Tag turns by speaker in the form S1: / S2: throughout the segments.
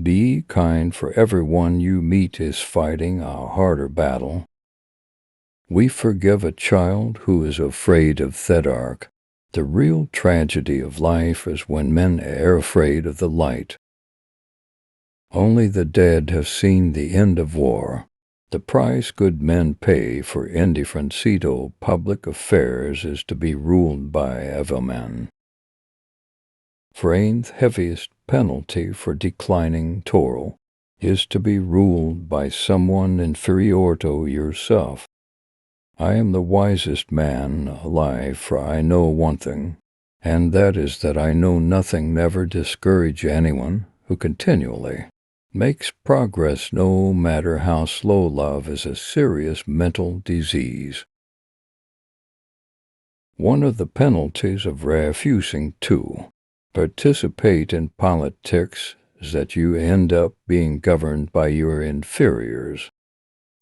S1: Be kind, for everyone you meet is fighting a harder battle. We forgive a child who is afraid of the dark. The real tragedy of life is when men are afraid of the light. Only the dead have seen the end of war. The price good men pay for indifference to public affairs is to be ruled by evil men. For the heaviest penalty for declining toil is to be ruled by someone inferior to yourself. I am the wisest man alive, for I know one thing, and that is that I know nothing never discourage anyone who continually makes progress, no matter how slow. Love is a serious mental disease. One of the penalties of refusing to participate in politics is that you end up being governed by your inferiors.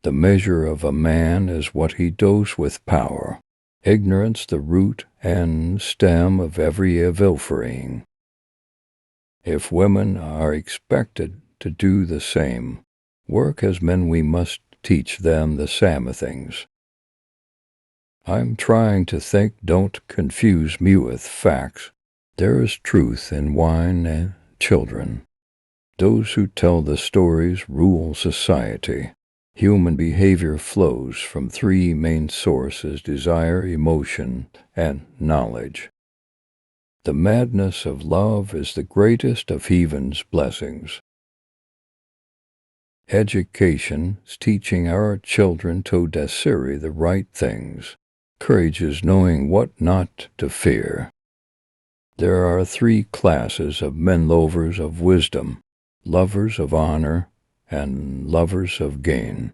S1: The measure of a man is what he does with power. Ignorance the root and stem of every evil-fraying. If women are expected to do the same work as men, we must teach them the same things. I'm trying to think, don't confuse me with facts. There is truth in wine and children. Those who tell the stories rule society. Human behavior flows from three main sources: desire, emotion, and knowledge. The madness of love is the greatest of heaven's blessings. Education is teaching our children to desire the right things. Courage is knowing what not to fear. There are three classes of men: lovers of wisdom, lovers of honor, and lovers of gain.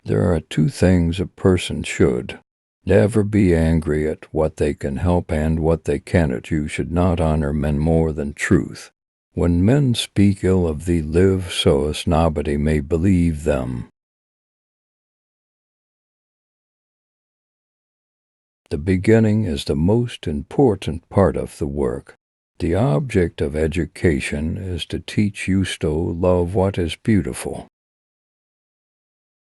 S1: There are two things a person should never be angry at: what they can help and what they cannot. You should not honor men more than truth. When men speak ill of thee, live so as nobody may believe them. The beginning is the most important part of the work. The object of education is to teach you to love what is beautiful.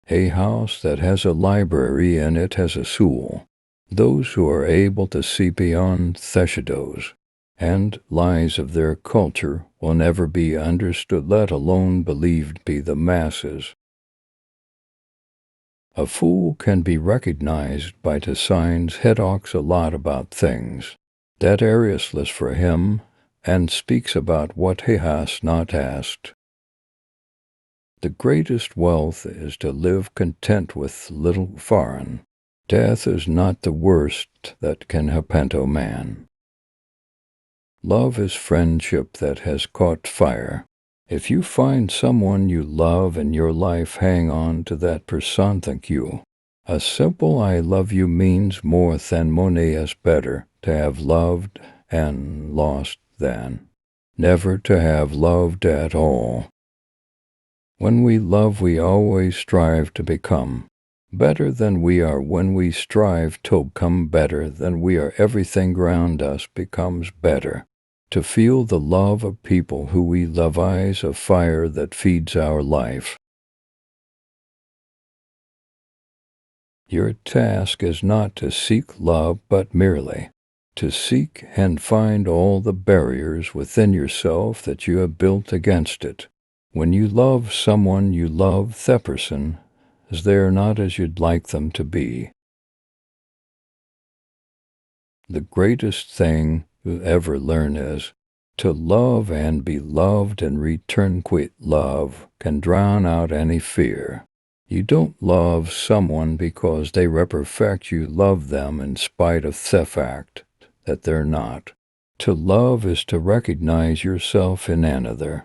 S1: A house that has a library in it has a soul. Those who are able to see beyond the shadows and lies of their culture will never be understood, let alone believed by the masses. A fool can be recognized by the signs. He talks a lot about things that are useless for him and speaks about what he has not asked. The greatest wealth is to live content with little foreign. Death is not the worst that can happen to man. Love is friendship that has caught fire. If you find someone you love in your life, hang on to that person. Thank you. A simple I love you means more than money. Is better to have loved and lost than never to have loved at all. When we love, we always strive to become better than we are. When we strive to become better than we are, everything around us becomes better. To feel the love of people who we love is a fire that feeds our life. Your task is not to seek love, but merely to seek and find all the barriers within yourself that you have built against it. When you love someone, you love the person as they are not as you'd like them to be. The greatest thing you'll ever learn is to love and be loved in return. Quit love can drown out any fear. You don't love someone because they are perfect. You love them in spite of the fact that they're not. To love is to recognize yourself in another.